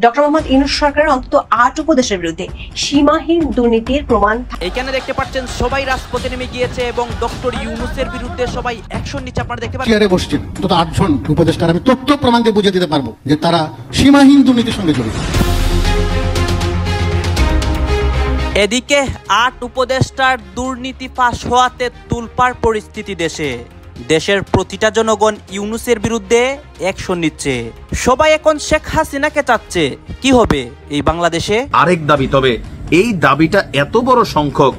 Doctor Mohammad Yunus সরকারের অন্তত 8 উপদেষ্টার বিরুদ্ধে সীমাহীন দুর্নীতির প্রমাণ। এখানে দেখতে পাচ্ছেন সবাই রাজপথে নেমে গিয়েছে এবং ডক্টর ইউনূসের বিরুদ্ধে সবাই অ্যাকশন নিচ্ছে। আপনারা দেখতে পাচ্ছেন চেয়ারে বসছেন অন্তত 8 জন উপদেষ্টার আমি তথ্য প্রমাণ দিয়ে বুঝিয়ে দিতে পারবো যে তারা সীমাহীন দুর্নীতির সঙ্গে জড়িত। এদিকে 8 উপদেষ্টার দুর্নীতি ফাঁস হওয়াতে তুলপাড় পরিস্থিতি দেশের প্রতিটা জনগণ ইউনূসের বিরুদ্ধে অ্যাকশন নিচ্ছে। সবাই এখন শেখ হাসিনাকে চাচ্ছে। কি হবে এই বাংলাদেশে? আরেক দাবি, তবে এই দাবিটা এত বড় সংখ্যক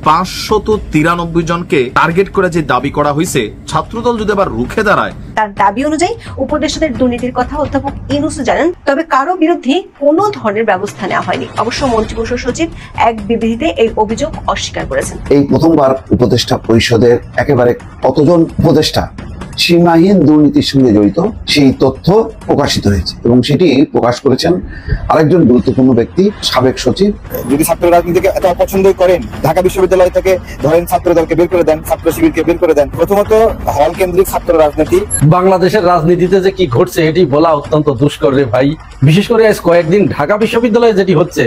593 জনকে টার্গেট করে যে দাবি করা হয়েছে, ছাত্রদল যদি আবার রুখে দাঁড়ায়। তার দাবি অনুযায়ী উপদেষ্টাদের দুর্নীতির কথা অধ্যাপক ইউনূস জানেন, তবে কারো বিরুদ্ধে কোনো ধরনের ব্যবস্থা নেওয়া হয়নি। অবশ্য মন্ত্রিপরিষদ সচিব এক বিবৃতিতে এই অভিযোগ অস্বীকার করেছেন। এই প্রথমবার উপদেষ্টা পরিষদের একেবারে কতজন উপদেষ্টা সীমাহীন দুর্নীতির সঙ্গে জড়িত সেই তথ্য প্রকাশিত হয়েছে এবং সেটি প্রকাশ করেছেন আরেকজন গুরুত্বপূর্ণ ব্যক্তি, সাবেক সচিব। যদি ছাত্র রাজনীতিকে এত অপছন্দ করেন, ঢাকা বিশ্ববিদ্যালয় থেকে ধরেন ছাত্র দলকে বের করে দেন, ছাত্র শিবিরকে বের করে দেন। প্রথমত হল কেন্দ্রিক ছাত্র রাজনীতি। বাংলাদেশের রাজনীতিতে যে কি ঘটছে এটি বলা অত্যন্ত দুষ্কর রে ভাই। বিশেষ করে আজ কয়েকদিন ঢাকা বিশ্ববিদ্যালয়ে যেটি হচ্ছে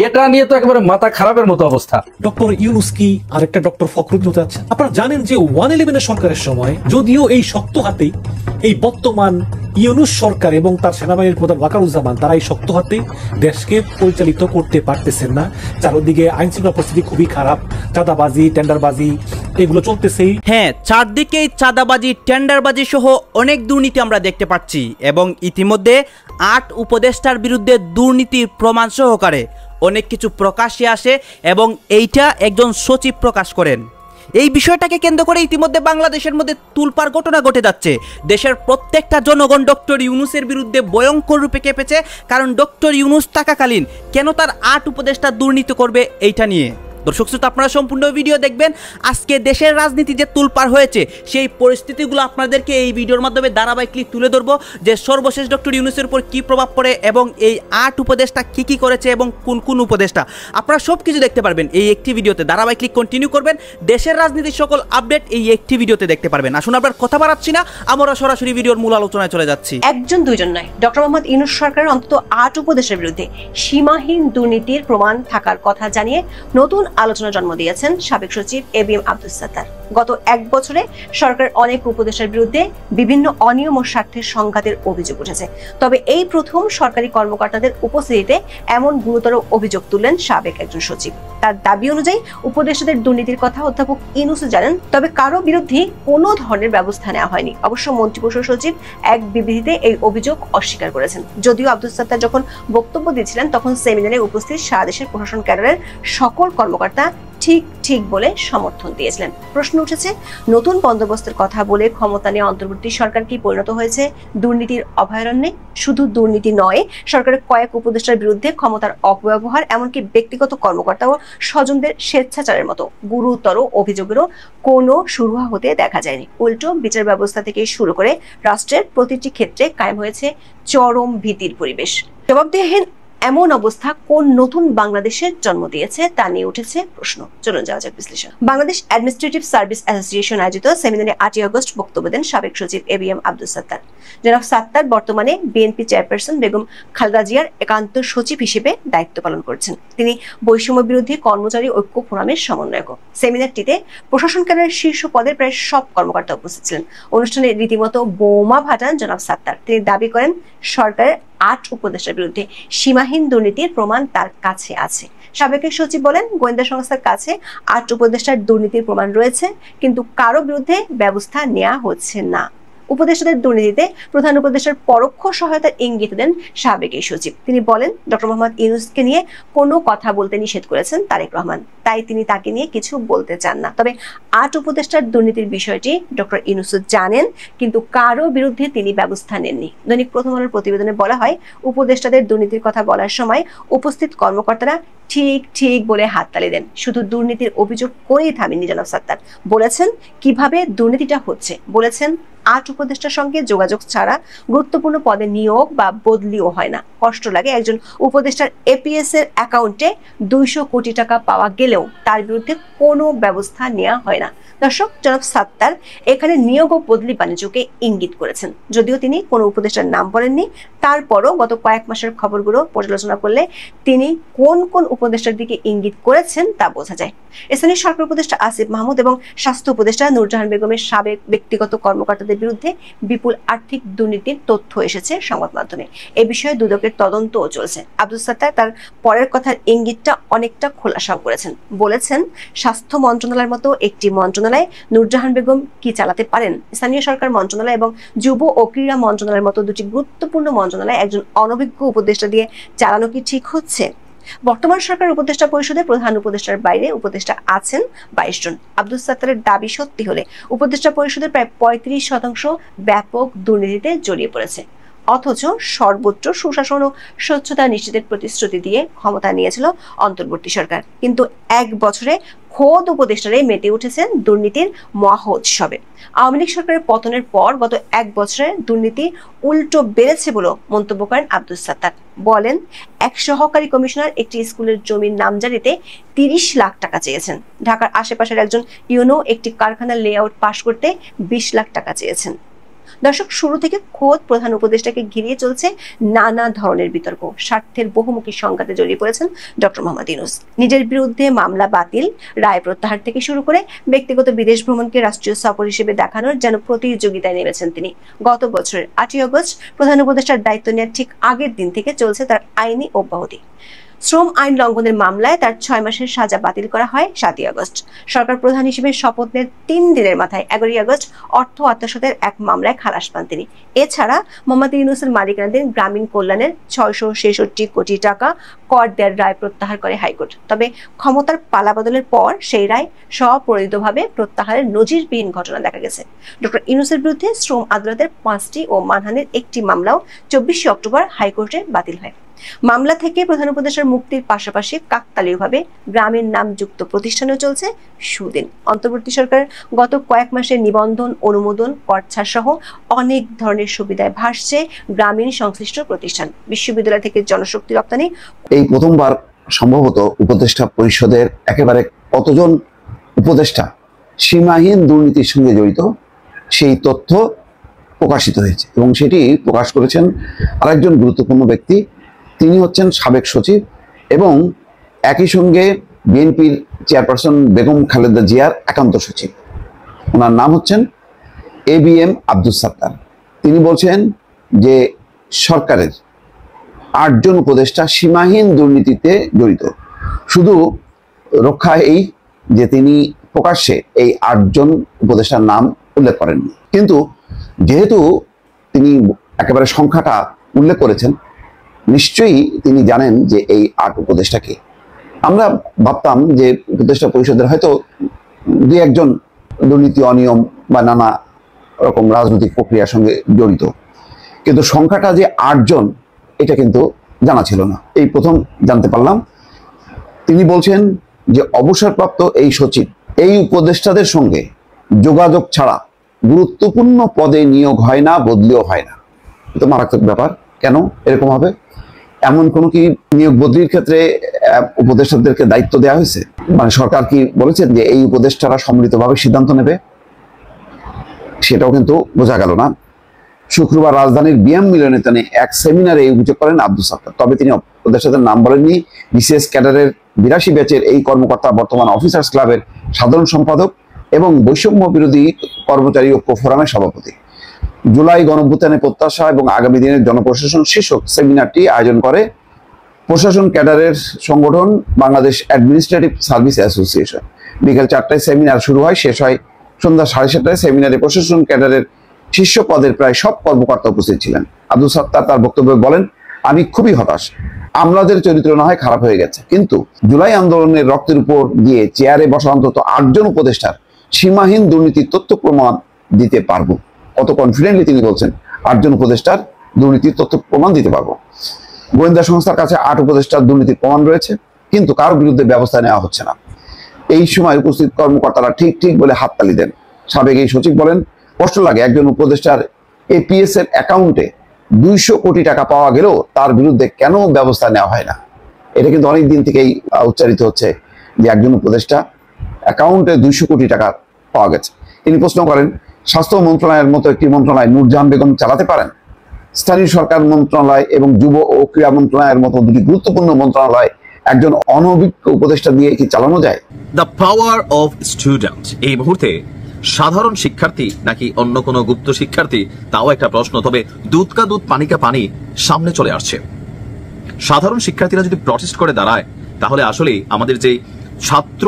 এটা নিয়ে তো একেবারে মাথা খারাপের মতো অবস্থা। ডক্টর ইউনূস কি আরেকটা ডক্টর ফখরুদ্দিন হতে যাচ্ছেন? আপনারা জানেন যে 111 সরকারের সময় যদিও এই শক্ত হাতেই এই বর্তমান ইউনূস সরকার এবং তার সেনাবাহিনীর প্রধান ওয়াকারুজ্জামান তারা এই শক্ত হাতে দেশকে পরিচালিত করতে পারতেছেন না। চারদিকে আইন শৃঙ্খলা পরিস্থিতি খুবই খারাপ, চাঁদাবাজি, টেন্ডারবাজি এগুলো চলতেছেই। হ্যাঁ, চারদিকেই চাঁদাবাজি, টেন্ডারবাজি সহ অনেক দুর্নীতি আমরা দেখতে পাচ্ছি এবং ইতিমধ্যে 8 উপদেষ্টার বিরুদ্ধে দুর্নীতির প্রমাণ সহকারে অনেক কিছু প্রকাশ্যে আসে এবং এইটা একজন সচিব প্রকাশ করেন। এই বিষয়টাকে কেন্দ্র করে ইতিমধ্যে বাংলাদেশের মধ্যে তুলপাড় ঘটনা ঘটে যাচ্ছে। দেশের প্রত্যেকটা জনগণ ডক্টর ইউনূসের বিরুদ্ধে ভয়ঙ্কর রূপে কেঁপেছে, কারণ ডক্টর ইউনূস থাকাকালীন কেন তার 8 উপদেষ্টা দুর্নীতি করবে এইটা নিয়ে। দর্শক শ্রোতা, আপনারা সম্পূর্ণ ভিডিও দেখবেন। আজকে দেশের রাজনীতি যে তুলপাড় হয়েছে সেই পরিস্থিতিগুলো আপনাদেরকে এই ভিডিওর মাধ্যমে ধারাবাহিকলি তুলে ধরবো, যে সর্বশেষ ডক্টর ইউনূসের উপর কী প্রভাব পড়ে এবং এই 8 উপদেষ্টা কী করেছে এবং কোন কোন উপদেষ্টা, আপনারা সব কিছু দেখতে পারবেন এই একটি ভিডিওতে। ধারাবাহিকলি কন্টিনিউ করবেন, দেশের রাজনীতির সকল আপডেট এই একটি ভিডিওতে দেখতে পারবেন। আসুন আপনার কথা বাড়াচ্ছি না, আমরা সরাসরি ভিডিওর মূল আলোচনায় চলে যাচ্ছি। একজন দুইজন নয়, ডক্টর মোহাম্মদ ইউনূস সরকারের অন্তত 8 উপদেষ্টার বিরুদ্ধে সীমাহীন দুর্নীতির প্রমাণ থাকার কথা জানিয়ে নতুন আলোচনা জন্ম দিয়েছেন সাবেক সচিব এবিএম আব্দুস সাত্তার। গত 1 বছরে সরকার অনেক উপদেষ্টার বিরুদ্ধে বিভিন্ন অনিয়ম ও স্বার্থের সংঘাতের অভিযোগ উঠেছে, তবে এই প্রথম সরকারি কর্মকর্তাদের উপস্থিতিতে এমন গুরুতর অভিযোগ তুললেন সাবেক একজন সচিব। তার দাবি অনুযায়ী উপদেষ্টাদের দুর্নীতির কথা অধ্যাপক ইউনূস জানেন, তবে কারো বিরুদ্ধে কোনো ধরনের ব্যবস্থা নেওয়া হয়নি। অবশ্য মন্ত্রিপরিষদ সচিব এক বিবৃতিতে এই অভিযোগ অস্বীকার করেছেন। যদিও আব্দুস সাত্তার যখন বক্তব্য দিয়েছিলেন তখন সেমিনারে উপস্থিত সারা দেশের প্রশাসন ক্যাডারের সকল কর্মকর্তা ঠিক বলে সমর্থন দিয়েছিলেন। প্রশ্ন উঠেছে, নতুন বন্দোবস্তের কথা বলে ক্ষমতা নিয়ে অন্তর্বর্তী সরকার কি পরিণত হয়েছে দুর্নীতির অভয়ারণ্যে? শুধু দুর্নীতি নয়, সরকারের কয়েক উপদেষ্টার বিরুদ্ধে ক্ষমতার অপব্যবহার, এমনকি ব্যক্তিগত কর্মকর্তা ও স্বজনদের স্বেচ্ছাচারের মতো গুরুতর অভিযোগেরও কোনো সুরাহা হতে দেখা যায়নি। উল্টো বিচার ব্যবস্থা থেকে শুরু করে রাষ্ট্রের প্রতিটি ক্ষেত্রে কায়েম হয়েছে চরম ভীতির পরিবেশ। জবাবদিহিহীন এমন অবস্থা কোন নতুন বাংলাদেশের জন্ম দিয়েছে তা নিয়ে উঠেছে প্রশ্ন। চলুন যাওয়া যাক বিশ্লেষণ। বাংলাদেশ অ্যাডমিনিস্ট্রেটিভ সার্ভিস অ্যাসোসিয়েশন আয়োজিত সেমিনারে 8 আগস্ট বক্তব্য দেন সাবেক সচিব এবিএম আব্দুস সাত্তার। জনাব সাত্তার বর্তমানে বিএনপি চেয়ারপারসন বেগম খালেদা জিয়ার একান্ত সচিব হিসেবে দায়িত্ব পালন করছেন। তিনি বৈষম্য বিরোধী কর্মচারী ঐক্য ফোরামের সমন্বয়ক। সেমিনারটিতে প্রশাসন ক্যাডারের শীর্ষ পদের প্রায় সব কর্মকর্তা উপস্থিত ছিলেন। অনুষ্ঠানে রীতিমতো বোমা ফাটান জনাব সাত্তার। তিনি দাবি করেন সরকারের 8 উপদেষ্টার বিরুদ্ধে সীমাহীন দুর্নীতির প্রমাণ তার কাছে আছে। সাবেক সচিব বলেন, গোয়েন্দা সংস্থার কাছে 8 উপদেষ্টার দুর্নীতির প্রমাণ রয়েছে, কিন্তু কারো বিরুদ্ধে ব্যবস্থা নেওয়া হচ্ছে না। উপদেষ্টাদের দুর্নীতিতে প্রধান উপদেষ্টার পরোক্ষ সহায়তার ইঙ্গিত দেন সাবেক এই সচিব। তিনি বলেন, ডক্টর মোহাম্মদ ইউনূসকে নিয়ে কোনো কথা বলতে নিষেধ করেছেন তারেক রহমান, তাই তিনি তাকে নিয়ে কিছু বলতে চান না। তবে 8 উপদেষ্টার দুর্নীতির বিষয়টি ডক্টর ইউনূস জানেন, কিন্তু কারো বিরুদ্ধে তিনি ব্যবস্থা নেননি। দৈনিক প্রথম আলোর প্রতিবেদনে বলা হয়, উপদেষ্টাদের দুর্নীতির কথা বলার সময় উপস্থিত কর্মকর্তারা ঠিক ঠিক বলে হাততালি দেন। শুধু দুর্নীতির অভিযোগ করেই থামেননি জনাব সাত্তার, বলেছেন কিভাবে দুর্নীতিটা হচ্ছে, বলেছেন 8 উপদেষ্টার সঙ্গে যোগাযোগ ছাড়া গুরুত্বপূর্ণ পদে নিয়োগ বা বদলিও হয় না। কষ্ট লাগে একজন উপদেষ্টার এপিএস এর অ্যাকাউন্টে 200 কোটি টাকা পাওয়া গেলেও তার বিরুদ্ধে কোনো ব্যবস্থা নেওয়া হয় না। দর্শক, জনাব সাত্তার এখানে নিয়োগ ও বদলি বাণিজ্যকে ইঙ্গিত করেছেন। যদিও তিনি কোনো উপদেষ্টার নাম বলেননি, তারপরও গত কয়েক মাসের খবরগুলো পর্যালোচনা করলে তিনি কোন কোন উপদেষ্টার দিকে ইঙ্গিত করেছেন তা বোঝা যায়। স্থানীয় সরকার উপদেষ্টা আসিফ মাহমুদ এবং স্বাস্থ্য উপদেষ্টা নূরজাহান বেগমের সাবেক ব্যক্তিগত কর্মকর্তাদের বিরুদ্ধে বিপুল আর্থিক দুর্নীতির তথ্য এসেছে সংবাদ মাধ্যমে। এ বিষয়ে দুদকের তদন্তও চলছে। আব্দুস সাত্তার তার পরের কথার ইঙ্গিতটা অনেকটা খোলাসাও করেছেন, বলেছেন স্বাস্থ্য মন্ত্রণালয়ের মতো একটি মন্ত্রণালয় নূরজাহান বেগম কি চালাতে পারেন? স্থানীয় সরকার মন্ত্রণালয় এবং যুব ও ক্রীড়া মন্ত্রণালয়ের মতো দুটি গুরুত্বপূর্ণ মন্ত্রণালয় একজন অনভিজ্ঞ উপদেষ্টা দিয়ে চালানো কি ঠিক হচ্ছে? বর্তমান সরকার উপদেষ্টা পরিষদে প্রধান উপদেষ্টার বাইরে উপদেষ্টা আছেন 22 জন। আব্দুস সাত্তারের দাবি সত্যি হলে উপদেষ্টা পরিষদের প্রায় 35% ব্যাপক দুর্নীতিতে জড়িয়ে পড়েছে। অথচ সর্বোচ্চ সুশাসন ও স্বচ্ছতা নিশ্চিতের প্রতিশ্রুতি দিয়ে ক্ষমতা নিয়েছিল অন্তর্বর্তী সরকার, কিন্তু 1 বছরে খোদ উপদেষ্টারাই মেতে উঠেছেন দুর্নীতির মহোৎসবে। আওয়ামী লীগ সরকারের পতনের পর গত 1 বছরে দুর্নীতি উল্টো বেড়েছে বলে মন্তব্য করেন আব্দুস সাত্তার। বলেন, এক সহকারী কমিশনার একটি স্কুলের জমির নামজারিতে 30 লাখ টাকা চেয়েছেন। ঢাকার আশেপাশের একজন ইউনো একটি কারখানার লেআউট পাশ করতে 20 লাখ টাকা চেয়েছেন। দর্শক, শুরু থেকে খোদ প্রধান উপদেষ্টাকে ঘিরিয়ে চলছে নানা ধরনের বিতর্ক। স্বার্থের বহুমুখী সংঘাতে জড়িয়ে পড়েছেন ডক্টর মোহাম্মদ ইউনূস। নিজের বিরুদ্ধে মামলা বাতিল, রায় প্রত্যাহার থেকে শুরু করে ব্যক্তিগত বিদেশ ভ্রমণকে রাষ্ট্রীয় সফর হিসেবে দেখানোর যেন প্রতিযোগিতায় নেমেছেন তিনি। গত বছরের 8ই আগস্ট প্রধান উপদেষ্টার দায়িত্ব নেওয়ার ঠিক আগের দিন থেকে চলছে তার আইনি অব্যাহতি। শ্রম আইন লঙ্ঘনের মামলায় তার 6 মাসের সাজা বাতিল করা হয় 7ই আগস্ট। সরকার প্রধান হিসেবে শপথ নেওয়ার 3 দিনের মাথায় 11ই আগস্ট অর্থ আত্মসাতের এক মামলায় খালাস পান তিনি। এছাড়া মোহাম্মদ ইউনূসের মালিকানাধীন গ্রামীণ কল্যাণের 666 কোটি টাকা কর দেওয়ার রায় প্রত্যাহার করে হাইকোর্ট। তবে ক্ষমতার পালাবদলের পর সেই রায় স্বপ্রণোদিতভাবে প্রত্যাহারের নজিরবিহীন ঘটনা দেখা গেছে। ডক্টর ইউনূসের বিরুদ্ধে শ্রম আদালতের 5টি ও মানহানির একটি মামলাও 24 অক্টোবর হাইকোর্টে বাতিল হয়। মামলা থেকে প্রধান উপদেষ্টার মুক্তির পাশাপাশি কাকতালীয়ভাবে গ্রামের নাম যুক্ত প্রতিষ্ঠানেও চলছে সুদিন। অন্তর্বর্তী সরকার গত কয়েক মাসে নিবন্ধন, অনুমোদন, কর ছাড় সহ অনেক ধরনের সুবিধায় ভাসছে গ্রামীণ সংশ্লিষ্ট প্রতিষ্ঠান। বিশ্ববিদ্যালয় থেকে জনশক্তি রপ্তানি। এই প্রথমবার সম্ভবত উপদেষ্টা পরিষদের একেবারে কতজন উপদেষ্টা সীমাহীন দুর্নীতির সঙ্গে জড়িত সেই তথ্য প্রকাশিত হয়েছে, এবং সেটি প্রকাশ করেছেন আরেকজন গুরুত্বপূর্ণ ব্যক্তি। তিনি হচ্ছেন সাবেক সচিব এবং একই সঙ্গে বিএনপির চেয়ারপারসন বেগম খালেদা জিয়ার একান্ত সচিব। ওনার নাম হচ্ছেন ABM আব্দুস সাত্তার। তিনি বলছেন যে সরকারের 8 জন উপদেষ্টা সীমাহীন দুর্নীতিতে জড়িত। শুধু রক্ষা এই যে তিনি প্রকাশ্যে এই 8 জন উপদেষ্টার নাম উল্লেখ করেননি, কিন্তু যেহেতু তিনি একেবারে সংখ্যাটা উল্লেখ করেছেন, নিশ্চয়ই তিনি জানেন যে এই 8 উপদেষ্টাকে। আমরা ভাবতাম যে উপদেষ্টা পরিষদের হয়তো 2-1 জন দুর্নীতি, অনিয়ম বা নানা রকম রাজনৈতিক প্রক্রিয়ার সঙ্গে জড়িত, কিন্তু সংখ্যাটা যে 8 জন এটা কিন্তু জানা ছিল না। এই প্রথম জানতে পারলাম। তিনি বলছেন যে অবসরপ্রাপ্ত এই সচিব এই উপদেষ্টাদের সঙ্গে যোগাযোগ ছাড়া গুরুত্বপূর্ণ পদে নিয়োগ হয় না, বদলিও হয় না। এটা মারাত্মক ব্যাপার। কেন এরকম হবে? এমন কোনো কি নিয়োগ বদলির ক্ষেত্রে উপদেষ্টাদেরকে দায়িত্ব দেওয়া হয়েছে? মানে সরকার কি বলেছেন যে এই উপদেষ্টারা সম্মিলিতভাবে সিদ্ধান্ত নেবে? সেটাও কিন্তু বোঝা গেল না। শুক্রবার রাজধানীর বিএম মিলনায়তনে এক সেমিনারে এই অভিযোগ করেন আব্দুস সাত্তার। তবে তিনি উপদেষ্টাদের নাম বলেননি। বিশেষ ক্যাডারের 82 ব্যাচের এই কর্মকর্তা বর্তমান অফিসার্স ক্লাবের সাধারণ সম্পাদক এবং বৈষম্য বিরোধী কর্মচারী ঐক্য ফোরামের সভাপতি। জুলাই গণঅভ্যুত্থানের প্রত্যাশা এবং আগামী দিনের জনপ্রশাসন শীর্ষক সেমিনারটি আয়োজন করে প্রশাসন ক্যাডারের সংগঠন বাংলাদেশ অ্যাডমিনিস্ট্রেটিভ সার্ভিস অ্যাসোসিয়েশন। বিকেল 4টায় সেমিনার শুরু হয়, শেষ হয় সন্ধ্যা 7:30টায়। সেমিনারে প্রশাসন ক্যাডারের শীর্ষ পদের প্রায় সব কর্মকর্তা উপস্থিত ছিলেন। আব্দুস সাত্তার তার বক্তব্যে বলেন, আমি খুবই হতাশ। আমলাদের চরিত্র না হয় খারাপ হয়ে গেছে, কিন্তু জুলাই আন্দোলনের রক্তের উপর দিয়ে চেয়ারে বসা অন্তত 8 জন উপদেষ্টার সীমাহীন দুর্নীতির তথ্য প্রমাণ দিতে পারবো। কত কনফিডেন্টলি তিনি বলছেন 8 জন উপদেষ্টার দুর্নীতির তথ্য প্রমাণ দিতে পারবো। গোয়েন্দা সংস্থার কাছে 8 উপদেষ্টার দুর্নীতির প্রমাণ রয়েছে। কিন্তু কারো বিরুদ্ধে ব্যবস্থা নেওয়া হচ্ছে না। এই সময় উপস্থিত কর্মকর্তারা ঠিক ঠিক বলে হাততালি দেন। সাবেক এই সচিব বলেন, কষ্ট লাগে একজন উপদেষ্টার এপিএস এর অ্যাকাউন্টে 200 কোটি টাকা পাওয়া গেলেও তার বিরুদ্ধে কেন ব্যবস্থা নেওয়া হয় না। এটা কিন্তু অনেক দিন থেকেই উচ্চারিত হচ্ছে যে একজন উপদেষ্টা অ্যাকাউন্টে 200 কোটি টাকা পাওয়া গেছে। তিনি প্রশ্ন করেন, স্বাস্থ্য মন্ত্রণালয়ের মতো একটি মন্ত্রণালয় নূরজাহান বেগম চালাতে পারেন? স্থানীয় সরকার মন্ত্রণালয় এবং যুব ও ক্রীড়া মন্ত্রণালয়ের মতো দুটি গুরুত্বপূর্ণ মন্ত্রণালয় একজন অনভিজ্ঞ উপদেষ্টা দিয়ে কি চালানো যায়? The power of student. এই মুহূর্তে সাধারণ শিক্ষার্থী নাকি অন্য কোনো গুপ্ত শিক্ষার্থী, তাও একটা প্রশ্ন। তবে দুধ কা দুধ পানি কা পানি সামনে চলে আসছে। সাধারণ শিক্ষার্থীরা যদি প্রটেস্ট করে দাঁড়ায়, তাহলে আসলে আমাদের যে ছাত্র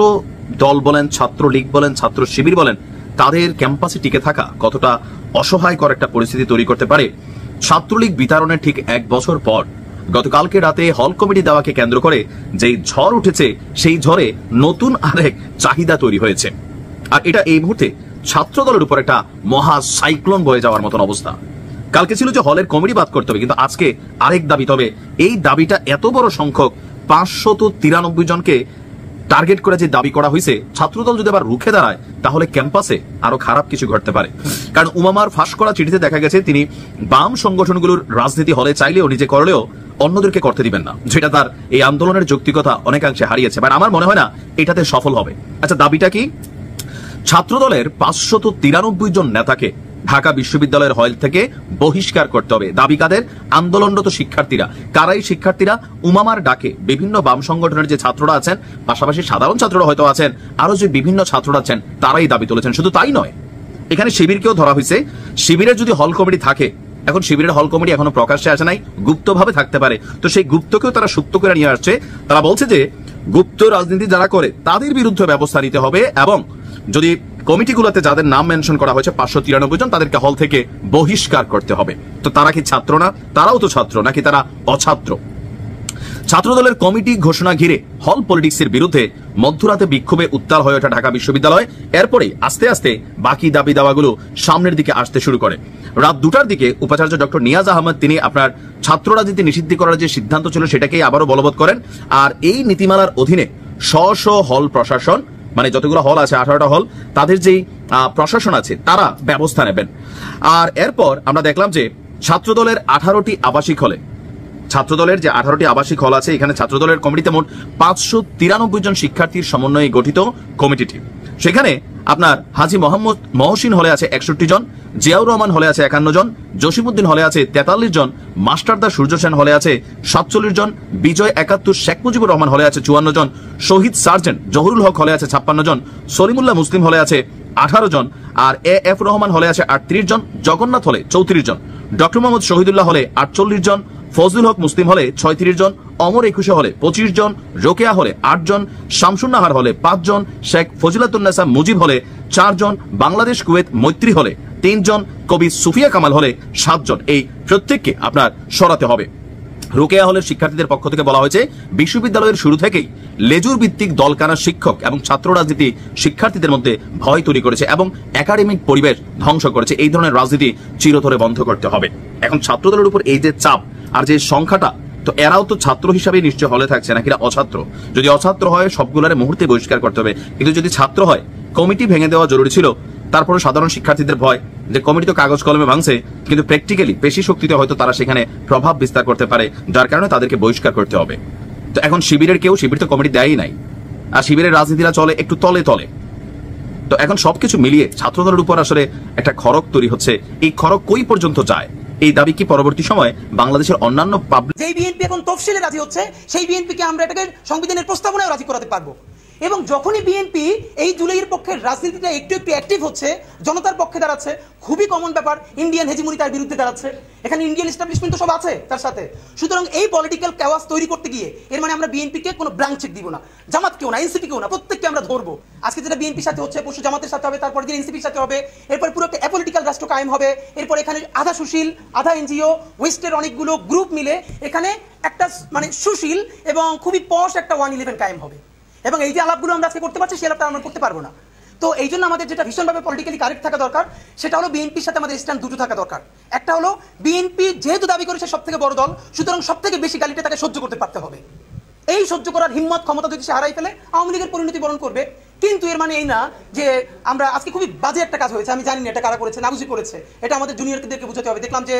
দল বলেন, ছাত্র লীগ বলেন, ছাত্র শিবির বলেন, তাদের ক্যাম্পাসে টিকে থাকা কতটা অসহায়কর একটা পরিস্থিতি তৈরি করতে পারে। ছাত্রলীগ বিতরণের ঠিক 1 বছর পর গতকালকে রাতে হল কমিটি দেওয়াকে কেন্দ্র করে যেই ঝড় উঠেছে, সেই ঝড়ে নতুন আরেক চাহিদা তৈরি হয়েছে। আর এটা এই মুহূর্তে ছাত্র দলের উপর একটা মহা সাইক্লোন বয়ে যাওয়ার মতন অবস্থা। কালকে ছিল যে হলের কমিটি বাদ করতে হবে, কিন্তু আজকে আরেক দাবি। তবে এই দাবিটা এত বড় সংখ্যক 593 জনকে টার্গেট করে যে দাবি করা হয়েছে, ছাত্রদল যদি আবার রুখে দাঁড়ায়, তাহলে ক্যাম্পাসে আরো খারাপ কিছু ঘটতে পারে। কারণ উমামার ফাঁস করা চিঠিতে দেখা গেছে তিনি বাম সংগঠনগুলোর রাজনীতি হলে চাইলেও নিজে করলেও অন্যদেরকে করতে দিবেন না, যেটা তার এই আন্দোলনের যৌক্তিকতা অনেকাংশে হারিয়েছে। বাট আমার মনে হয় না এটাতে সফল হবে। আচ্ছা, দাবিটা কি? ছাত্রদলের 593 জন নেতাকে ঢাকা বিশ্ববিদ্যালয়ের হল থেকে বহিষ্কার করতে হবে। দাবি কাদের? আন্দোলনরত শিক্ষার্থীরা। কারাই শিক্ষার্থীরা? উমামার ডাকে বিভিন্ন বাম সংগঠনের যে ছাত্ররা আছেন, পাশাপাশি সাধারণ ছাত্ররা হয়তো আছেন, আরো যে বিভিন্ন ছাত্ররা আছেন, তারাই দাবি তুলেছেন। শুধু তাই নয়, এখানে শিবিরকেও ধরা হয়েছে। শিবিরের যদি হল কমিটি থাকে, এখন শিবিরের হল কমিটি এখনো প্রকাশ্যে আসে নাই, গুপ্তভাবে থাকতে পারে, তো সেই গুপ্তকেও তারা সুপ্ত করে নিয়ে আসছে। তারা বলছে যে গুপ্ত রাজনীতি যারা করে তাদের বিরুদ্ধে ব্যবস্থা নিতে হবে, এবং যদি কমিটিগুলোতে যাদের নাম মেনশন করা হয়েছে 593 জন, তাদেরকে হল থেকে বহিষ্কার করতে হবে। তো তারা কি ছাত্র না? তারাও তো ছাত্র, নাকি তারা অছাত্র? ছাত্রদলের কমিটি ঘোষণা ঘিরে হল পলিটিক্সের বিরুদ্ধে মধ্যরাতে বিক্ষোভে উত্তাল হয়ে ওঠা ঢাকা বিশ্ববিদ্যালয়। এরপরে আস্তে আস্তে বাকি দাবি দাওয়াগুলো সামনের দিকে আসতে শুরু করে। রাত 2টার দিকে উপাচার্য ডক্টর নিয়াজ আহমেদ তিনি আপনার ছাত্র রাজনীতি নিষিদ্ধ করার যে সিদ্ধান্ত ছিল সেটাকেই আবারও বলবৎ করেন। আর এই নীতিমালার অধীনে স্ব হল প্রশাসন, মানে যতগুলো হল আছে 18টা হল, তাদের যেই প্রশাসন আছে তারা ব্যবস্থা নেবেন। আর এরপর আমরা দেখলাম যে ছাত্রদলের 18টি আবাসিক হলে, ছাত্রদলের যে 18টি আবাসিক হল আছে, এখানে ছাত্রদলের কমিটিতে মোট 593 জন শিক্ষার্থীর সমন্বয়ে গঠিত কমিটিটি। সেখানে আপনার হাজী মোহাম্মদ মহসিন হলে আছে 61 জন, জিয়াউর রহমান হলে আছে 51 জন, জসিমউদ্দিন হলে আছে 43 জন, মাস্টারদা সূর্য সেন হলে আছে 47 জন, বিজয় 71, শেখ মুজিবুর রহমান হলে আছে 54 জন, শহীদ সার্জেন্ট জহুরুল হক হলে আছে 56 জন, সলিমুল্লাহ মুসলিম হলে আছে 18 জন, আর এফ রহমান হলে আছে 38 জন, জগন্নাথ হলে 34 জন, ডক্টর মোহাম্মদ শহীদুল্লাহ হলে 48 জন, ফজলুল হক মুসলিম হলে 36 জন, অমর 21 হলে 25 জন, রোকেয়া হলে 8 জন, শামসুন নাহার হলে 5 জন, শেখ ফজিলাতুন্নেসা মুজিব হলে 4 জন, বাংলাদেশ কুয়েত মৈত্রী হলে 3 জন, কবি সুফিয়া কামাল হলে 7 জন। এই প্রত্যেককে আপনার সরাতে হবে। রোকেয়া হলের শিক্ষার্থীদের পক্ষ থেকে বলা হয়েছে, বিশ্ববিদ্যালয়ের শুরু থেকেই লেজুর ভিত্তিক দলকানা শিক্ষক এবং ছাত্র রাজনীতি শিক্ষার্থীদের মধ্যে ভয় তৈরি করেছে এবং একাডেমিক পরিবেশ ধ্বংস করেছে। এই ধরনের রাজনীতি চিরতরে বন্ধ করতে হবে। এখন ছাত্রদলের উপর এই যে চাপ আর যে সংখ্যাটা, তো এরাও তো ছাত্র হিসাবে নিশ্চয় হলে থাকছে, নাকি অছাত্র? যদি অছাত্র হয় সবগুলোরে মুহূর্তে বহিষ্কার করতে হবে, কিন্তু যদি ছাত্র হয় কমিটি ভেঙে দেওয়া জরুরি ছিল। তারপরে সাধারণ শিক্ষার্থীদের ভয় যে কমিটি তো কাগজ কলমে ভাঙছে, কিন্তু প্র্যাকটিক্যালি পেশি শক্তিতে হয়তো তারা সেখানে প্রভাব বিস্তার করতে পারে, যার কারণে তাদেরকে বহিষ্কার করতে হবে। তো এখন শিবিরের শিবির তো কমিটি দেয়ই নাই, আর শিবিরের রাজনীতিরা চলে একটু তলে তলে। তো এখন সবকিছু মিলিয়ে ছাত্রদলের উপর আসলে একটা খড়ক তৈরি হচ্ছে। এই খড়ক কই পর্যন্ত যায়? এই দাবি কি পরবর্তী সময়ে বাংলাদেশের অন্যান্য পাবলিক, যেই বিএনপি এখন তফসিলে রাজি হচ্ছে, সেই বিএনপিকে আমরা এটাকে সংবিধানের প্রস্তাবনায় রাজি করাতে পারবো। এবং যখনই বিএনপি এই জুলাইয়ের পক্ষে রাজনীতিটা একটু একটু অ্যাক্টিভ হচ্ছে, জনতার পক্ষে দাঁড়াচ্ছে, খুবই কমন ব্যাপার, ইন্ডিয়ান হেজিমনি তার বিরুদ্ধে দাঁড়াচ্ছে, এখানে ইন্ডিয়ান এস্টাবলিশমেন্ট তো সব আছে তার সাথে। সুতরাং এই পলিটিক্যাল ক্যাওয়াস তৈরি করতে গিয়ে এর মানে আমরা বিএনপিকে কোনো ব্ল্যাঙ্ক চেক দিব না, জামাতকেও না, এনসিপিকেও না, প্রত্যেককে আমরা ধরবো। আজকে যেটা বিএনপির সাথে হচ্ছে, পরশু জামাতের সাথে হবে, তারপর দিন এনসিপির সাথে হবে, এরপর পুরো একটা অ্যাপলিটিক্যাল রাষ্ট্র কায়েম হবে। এরপর এখানে আধা সুশীল আধা এনজিও ওয়েস্টের অনেকগুলো গ্রুপ মিলে এখানে একটা মানে সুশীল এবং খুবই পশ একটা 111 কায়েম হবে। এবং এই যে আলাপগুলো আমরা আজকে করতে পারছি, সেই আলাপটা আমরা করতে পারবো না। তো এই জন্য আমাদের যেটা ভীষণভাবে পলিটিক্যালি কারেক্ট থাকা দরকার, সেটা হলো বিএনপির সাথে আমাদের স্ট্যান্ড দুটো থাকা দরকার। একটা হলো বিএনপি যেহেতু দাবি করেছে সব থেকে বড় দল, সুতরাং সব থেকে বেশি গালিটা তাকে সহ্য করতে পারতে হবে। এই সহ্য করার হিম্মত ক্ষমতা যদি সে হারাই ফেলে আওয়ামী লীগের পরিণতি বরণ করবে। কিন্তু এর মানে এই না যে আমরা আজকে খুবই বাজে একটা কাজ হয়েছে, আমি জানি না এটা কারা করেছে, নাগুজি করেছে, এটা আমাদের জুনিয়রদেরকে বোঝাতে হবে। দেখলাম যে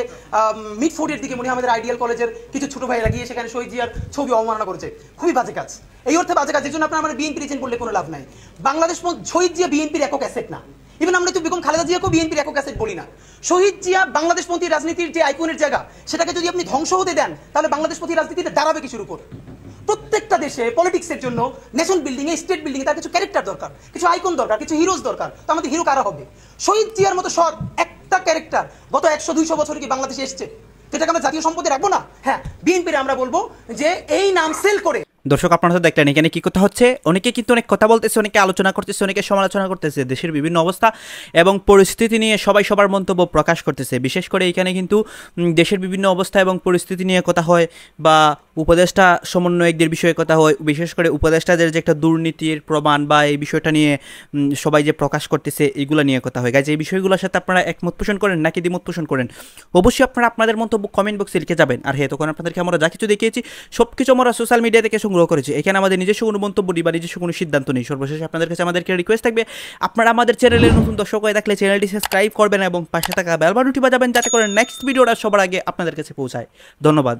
মিডফোর্ডের দিকে মনে হয় আমাদের আইডিয়াল কলেজের কিছু ছোট ভাইরা গিয়ে সেখানে শহীদ জিয়ার ছবি অবমাননা করেছে, খুবই বাজে কাজ। এই অর্থে বাজে কাজ, এই জন্য আপনার বিএনপি রিজেন্ট বললে কোনো লাভ নাই। বাংলাদেশ শহীদ জিয়া বিএনপির একক অ্যাসেট না, ইভেন আমরা তো বেগম খালেদা জিয়াকেও বিএনপির একক অ্যাসেট বলি না। শহীদ জিয়া বাংলাদেশপন্থী রাজনীতির যে আইকনের জায়গা, সেটাকে যদি আপনি ধ্বংস হতে দেন তাহলে বাংলাদেশপন্থী রাজনীতিতে দাঁড়াবে কিছুর উপর। প্রত্যেকটা দেশে পলিটিক্সের জন্য, নেশন বিল্ডিং এ, স্টেট বিল্ডিং এ তার কিছু ক্যারেক্টার দরকার, কিছু আইকন দরকার, কিছু হিরোজ দরকার। তো আমাদের হিরো কারা হবে? শহীদ জিয়ার মতো সৎ একটা ক্যারেক্টার গত 100-200 বছর কি বাংলাদেশে এসছে, যেটাকে আমরা জাতীয় সম্পদে রাখবো না? হ্যাঁ, বিএনপির আমরা বলবো যে এই নাম সেল করে। দর্শক আপনারা তো দেখলেন এখানে কি কথা হচ্ছে, অনেকে কিন্তু অনেক কথা বলতেছে, অনেকে আলোচনা করতেছে, অনেকে সমালোচনা করতেছে, দেশের বিভিন্ন অবস্থা এবং পরিস্থিতি নিয়ে সবাই সবার মন্তব্য প্রকাশ করতেছে। বিশেষ করে এখানে কিন্তু দেশের বিভিন্ন অবস্থা এবং পরিস্থিতি নিয়ে কথা হয় বা উপদেষ্টা সমন্বয়কদের বিষয়ে কথা হয়, বিশেষ করে উপদেষ্টাদের যে একটা দুর্নীতির প্রমাণ বা এই বিষয়টা নিয়ে সবাই যে প্রকাশ করতেছে এগুলো নিয়ে কথা হয়। গাইজ, এই বিষয়গুলোর সাথে আপনারা একমত পোষণ করেন নাকি দ্বিমত পোষণ করেন? অবশ্যই আপনারা আপনাদের মন্তব্য কমেন্ট বক্সে লিখে যাবেন। আর হ্যাঁ, তখন আপনাদেরকে আমরা যা কিছু দেখিয়েছি সব কিছু আমরা সোশ্যাল মিডিয়া থেকে সংগ্রহ করেছি, এখানে আমাদের নিজস্ব কোনো মন্তব্য নেই বা নিজস্ব কোনো সিদ্ধান্ত নেই। সর্বশেষে আপনাদের কাছে আমাদেরকে রিকোয়েস্ট থাকবে, আপনারা আমাদের চ্যানেলের নতুন দর্শক হয়ে থাকলে চ্যানেলটি সাবস্ক্রাইব করবেন এবং পাশে থাকা বেল বাটনটি বাজাবেন, যাতে করে নেক্সট ভিডিওটা সবার আগে আপনাদের কাছে পৌঁছায়। ধন্যবাদ।